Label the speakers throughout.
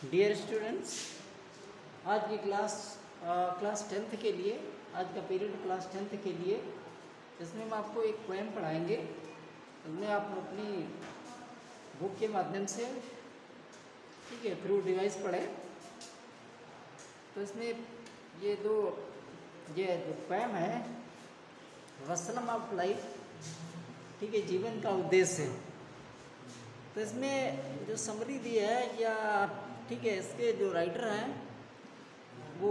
Speaker 1: Dear students, आज की class 10th के लिए, आज का पीरियड क्लास 10th के लिए, इसमें हम आपको एक पोएम पढ़ाएंगे। उसमें आप अपनी बुक के माध्यम से, ठीक है, थ्रू डिवाइस पढ़ें। तो इसमें ये जो पोएम है वसलम ऑफ लाइफ, ठीक है, जीवन का उद्देश्य। तो इसमें जो समरी दी है या ठीक है, इसके जो राइटर हैं वो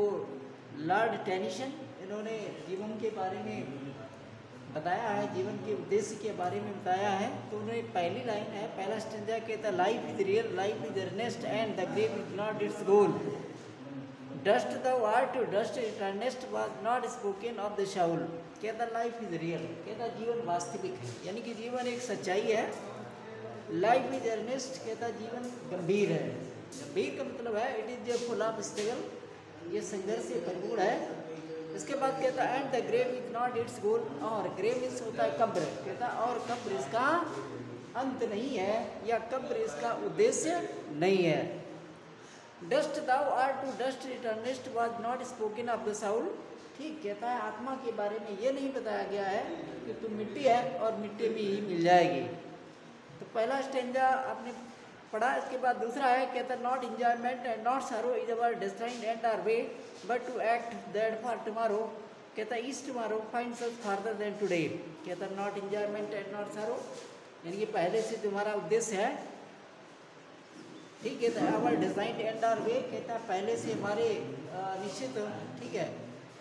Speaker 1: लॉर्ड टेनिसन, इन्होंने जीवन के बारे में बताया है, जीवन के उद्देश्य के बारे में बताया है। तो उन्होंने पहली लाइन है, पहला स्टेंजा कहता है, life is real, life is earnest and the grave is not its goal. Dust the are to dust it earnest was not spoken of the soul. कहता लाइफ इज रियल, कहता जीवन वास्तविक है, यानी कि जीवन एक सच्चाई है। लाइफ इज अर्नेस्ट, कहता जीवन गंभीर है। गंभीर का मतलब है it is full of struggle, ये संघर्ष से भरपूर है। इसके बाद कहता है and the grave is not its goal, और ग्रेव इज होता है कब्र, कहता और कब्र इसका अंत नहीं है, या कब्र इसका उद्देश्य नहीं है। Dust thou are to dust it earnest was not spoken of the soul. ठीक, कहता है आत्मा के बारे में ये नहीं बताया गया है कि तुम मिट्टी है और मिट्टी में ही मिल जाएगी। तो पहला स्टेंजा आपने पढ़ा। इसके बाद दूसरा है, कहता not enjoyment and not sorrow is our destined end our way but to act that for tomorrow. कहता each tomorrow finds us farther than today. कहता not enjoyment and not sorrow, यानी कि पहले से तुम्हारा उद्देश्य है, ठीक है, कहता अवर डिजाइन एंड आवर वे, कहता पहले से हमारे निश्चित, ठीक है,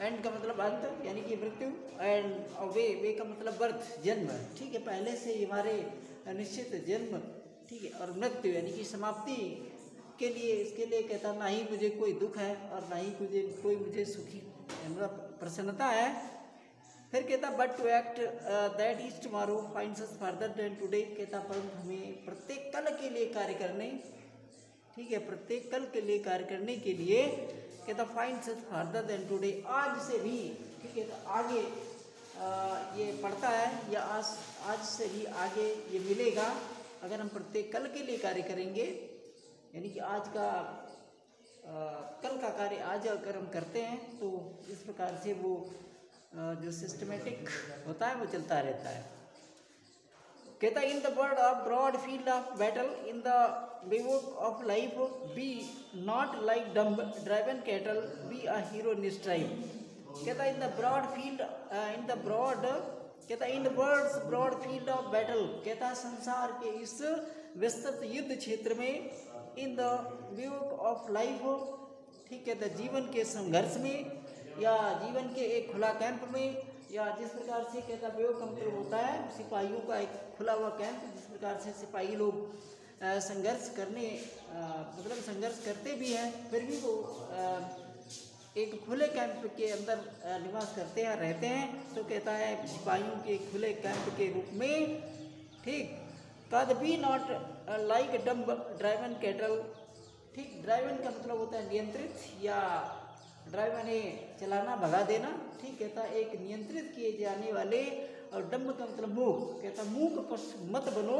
Speaker 1: एंड का मतलब अंत यानी कि मृत्यु, एंड वे का मतलब बर्थ, जन्म, ठीक है, पहले से हमारे निश्चित जन्म, ठीक है, और मृत्यु यानी कि समाप्ति के लिए, इसके लिए कहता ना ही मुझे कोई दुख है और ना ही कोई मुझे सुखी मतलब प्रसन्नता है। फिर कहता but to act that is tomorrow finds us further than today. कहता परंतु हमें प्रत्येक कल के लिए कार्य करने, ठीक है, प्रत्येक कल के लिए कार्य करने के लिए कहता finds us further than today, आज से भी, ठीक है, तो आगे ये पढ़ता है, या आज से भी आगे ये मिलेगा अगर हम प्रत्येक कल के लिए कार्य करेंगे। यानी कि आज का कल का कार्य आज अगर हम करते हैं तो इस प्रकार से वो जो सिस्टमेटिक होता है वो चलता रहता है। कहता in the word of broad field of battle in the bivouac of life be not like dumb driven cattle be a hero in strife. कहता in the broad field in the broad, कहता in words broad field of battle, कहता संसार के इस विस्तृत युद्ध क्षेत्र में, in the bivouac of life, ठीक है, द जीवन के संघर्ष में या जीवन के एक खुला कैंप में, या जिस प्रकार से कहता व्यूक का मतलब होता है सिपाहियों का एक खुला हुआ कैंप, जिस प्रकार से सिपाही लोग संघर्ष करने मतलब संघर्ष करते भी हैं फिर भी वो एक खुले कैंप के अंदर निवास करते हैं, रहते हैं। तो कहता है सिपाहियों के खुले कैंप के रूप में, ठीक, could be not like dumb driven cattle. ठीक, ड्राइवन का मतलब होता है नियंत्रित, या ड्राइवन है चलाना, भगा देना, ठीक, कहता एक नियंत्रित किए जाने वाले, और डम्ब का मतलब मूक, कहता मूक मत बनो,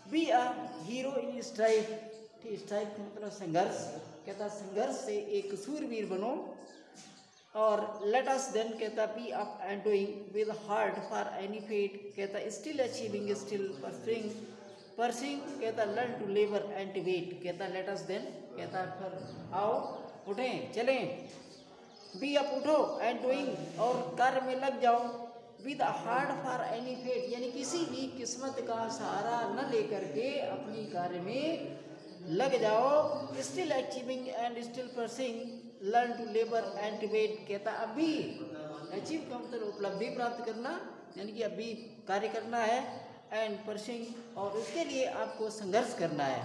Speaker 1: B a hero in strive. ठीक, स्ट्राइव का मतलब संघर्ष, कहता संघर्ष से एक सूरवीर बनो। और लेट अस देन, कहता be up and doing with heart for any fate, कहता स्टिल अचीविंग स्टिल परसिंग, कहता learn to labour and to wait. कहता लेट अस देन, कहता फिर आओ, उठें, चलें, बी अप, उठो, एंड डूइंग, और कार्य में लग जाओ, with heart for any fate, यानी किसी भी किस्मत का सहारा न लेकर के अपनी कार्य में लग जाओ। Still achieving and still pursuing, learn to labour and to wait, कहता अभी अचीव का मतलब उपलब्धि प्राप्त करना, यानी कि अभी कार्य करना है, एंड परसिंग, और उसके लिए आपको संघर्ष करना है।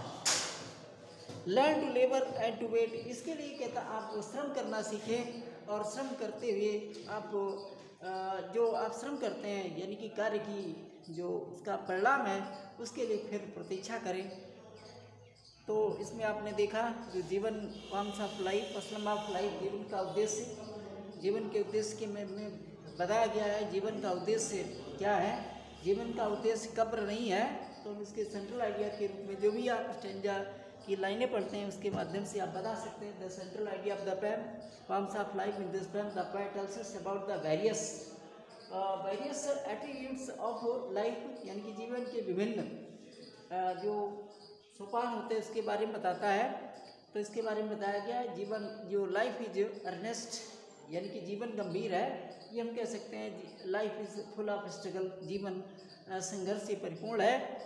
Speaker 1: Learn to labour and to wait, इसके लिए कहता आप श्रम करना सीखें, और श्रम करते हुए आप जो आप श्रम करते हैं यानी कि कार्य की जो उसका परिणाम है उसके लिए फिर प्रतीक्षा करें। तो इसमें आपने देखा जो जीवन कॉन्स ऑफ लाइफ, वसलम ऑफ लाइफ, जीवन का उद्देश्य, जीवन के उद्देश्य के में बताया गया है। जीवन का उद्देश्य क्या है? जीवन का उद्देश्य कब्र नहीं है। तो हम इसके सेंट्रल आइडिया के रूप में जो भी आप स्टेंजा की लाइनें पढ़ते हैं उसके माध्यम से आप बता सकते हैं। The central idea of the poem, forms of life in this poem, the poet tells us about the various attributes of life, यानी कि जीवन के विभिन्न जो सोपान होते हैं उसके बारे में बताता है। तो इसके बारे में बताया गया है जीवन जो लाइफ इज अर्नेस्ट, यानी कि जीवन गंभीर है, ये हम कह सकते हैं। Life is full of struggle, जीवन संघर्ष से परिपूर्ण है।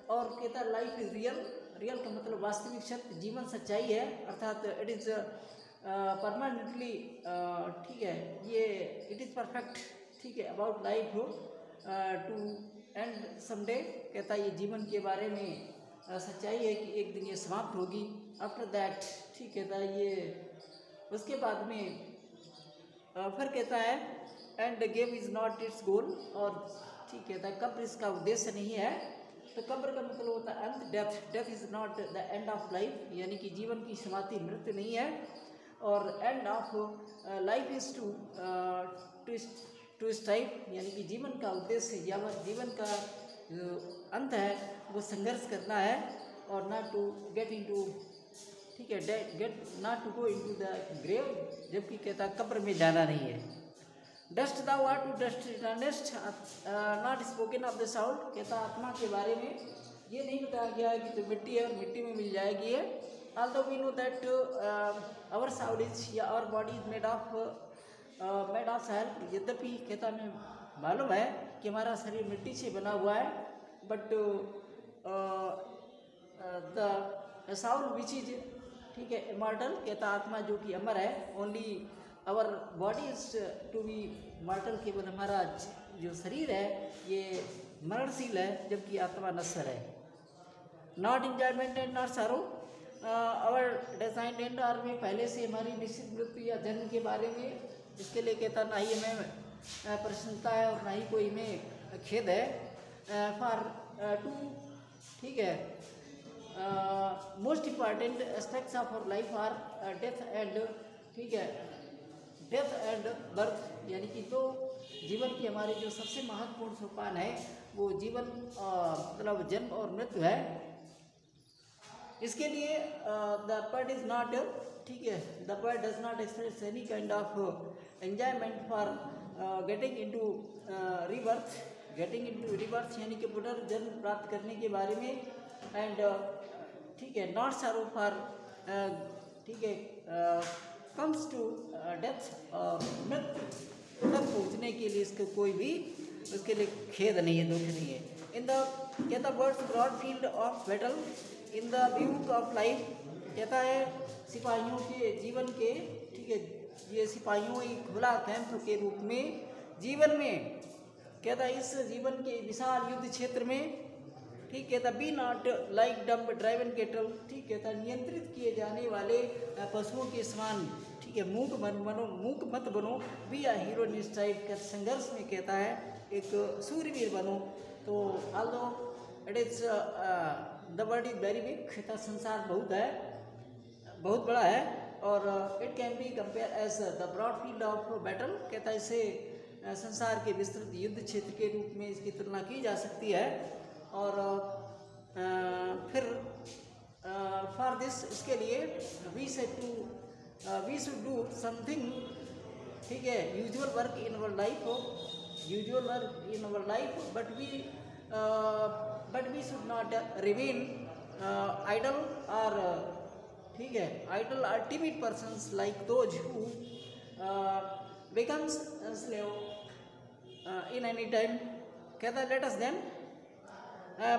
Speaker 1: और कहता है लाइफ इज रियल, रियल का मतलब वास्तविक सत्य, जीवन सच्चाई है, अर्थात इट इज़ परमानेंटली, ठीक है, ये इट इज़ परफेक्ट, ठीक है, about life to end someday, कहता है ये जीवन के बारे में सच्चाई है कि एक दिन ये समाप्त होगी। आफ्टर दैट, ठीक कहता है ये उसके बाद में फिर कहता है and grave is not its goal, और ठीक कहता है कब्र इसका उद्देश्य नहीं है। तो कब्र का मतलब होता है अंत, death, death is not the end of life, यानी कि जीवन की समाप्ति मृत्यु नहीं है। और end of life is to strive, यानी कि जीवन का उद्देश्य या जीवन का अंत है वो संघर्ष करना है, और नॉट टू गेट इनटू, ठीक है, get not to go into the grave, जबकि कहता कब्र में जाना नहीं है। Dust thou are to dust returnest, not spoken of the soul, कहता आत्मा के बारे में ये नहीं बताया गया है कि तो मिट्टी है और मिट्टी में मिल जाएगी है। Although we know that our soul is या our body is made of soil, यद्यपि कहता हमें मालूम है कि हमारा शरीर मिट्टी से बना हुआ है, but the soul which is, ठीक है, इमॉर्टल, कहता आत्मा जो कि अमर है। Only our body is to be mortal, केवल हमारा जो शरीर है ये मरणशील है, जबकि आत्मा नश्वर है। Not enjoyment and not sorrow, our design end, और में पहले से हमारी निश्चित मृत्यु या जन्म के बारे में इसके लिए कहता ना ही हमें प्रसन्नता है और ना ही कोई में खेद है। फॉर टू, ठीक है, most important aspects of our life are death and, ठीक है, डेथ एंड बर्थ, यानी कि तो जीवन की हमारे जो सबसे महत्वपूर्ण सोपान है वो जीवन मतलब जन्म और मृत्यु है। इसके लिए द पोएट इज नॉट, ठीक है, the poet does not express any kind of enjoyment for getting into rebirth, getting into rebirth यानी कि पुनर्जन्म प्राप्त करने के बारे में। एंड ठीक है, नॉट सारो फॉर, ठीक है, कम्स टू डेथ, मृत्यु तक पहुँचने के लिए इसका कोई भी उसके लिए खेद नहीं है, दुख नहीं है। इन द, कहता words broad field of battle, in the bivouac of life, कहता है सिपाहियों के जीवन के, ठीक है, ये सिपाहियों एक खुला कैंप के रूप में जीवन में, कहता है इस जीवन के विशाल युद्ध क्षेत्र में, ठीक कहता be not like dumb driven cattle, ठीक कहता नियंत्रित किए जाने वाले पशुओं के समान, ठीक है, मूक मत बनो, बी आ हीरो निस्ट्राइव कर, संघर्ष में कहता है एक सूर्यवीर बनो। तो although it is the world is very big, कहता संसार बहुत है, बहुत बड़ा है, और it can be compare as the broad field of battle, कहता इसे संसार के विस्तृत युद्ध क्षेत्र के रूप में इसकी तुलना की जा सकती है। और फिर फॉर दिस, इसके लिए वी शुड डू समथिंग, ठीक है, usual work in our life, usual work in our life, but we should not remain idle, और ठीक है, idle are timid persons like those who becomes slave in any time, कहता let us then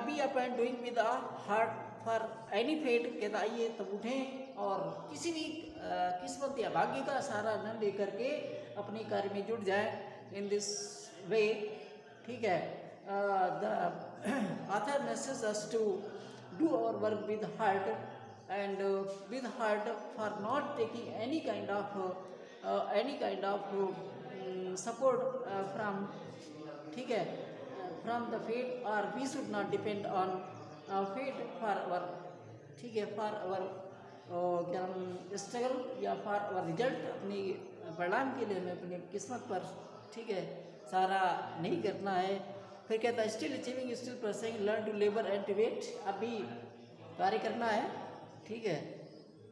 Speaker 1: be up and doing with a heart for any fate, कहता आइए तब उठें और किसी भी किस्मत या भाग्य का सहारा न लेकर के अपने कार्य में जुट जाए। इन दिस वे, ठीक है, the author needs us to do our work with heart and with heart for not taking any kind of support from, ठीक है, फ्रॉम द फेट, और we should not depend on fate for our, ठीक है, for our क्या नाम struggle या for our result, अपनी परिणाम के लिए हमें अपनी किस्मत पर, ठीक है, सारा नहीं करना है। फिर कहता है still achieving, still pursuing, learn to labour and to wait, अभी कार्य करना है, ठीक है,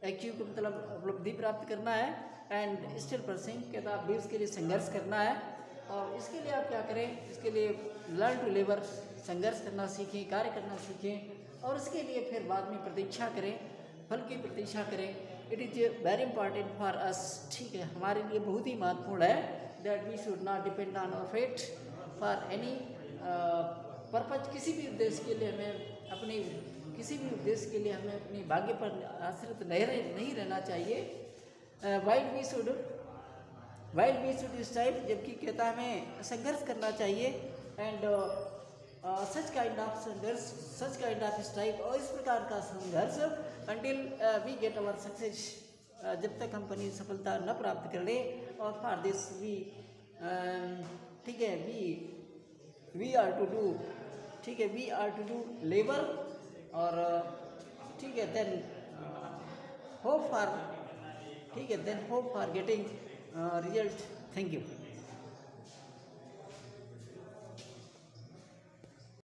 Speaker 1: अचीव का मतलब उपलब्धि प्राप्त करना है, एंड स्टिल परसिंग कहता है आप भी उसके लिए संघर्ष करना है। और इसके लिए आप क्या करें, इसके लिए लर्न टू लेबर, संघर्ष करना सीखें, कार्य करना सीखें, और इसके लिए फिर बाद में प्रतीक्षा करें, फल की प्रतीक्षा करें। It is very important for us, ठीक है, हमारे लिए बहुत ही महत्वपूर्ण है, that we should not depend on our fate for any purpose. किसी भी उद्देश्य के लिए हमें अपनी किसी भी उद्देश्य के लिए हमें अपनी भाग्य पर आश्रित नहीं रहना चाहिए। वाइल वी शुड स्ट्राइव, जबकि कहता है हमें संघर्ष करना चाहिए, and such kind of strive, और इस प्रकार का संघर्ष until we get our success, जब तक हम अपनी सफलता न प्राप्त कर ले। और फॉर दिस वी, ठीक है, वी आर टू डू, ठीक है, we are to do labour, और ठीक है, देन होप फॉर, ठीक है, then hope for getting result. Thank you.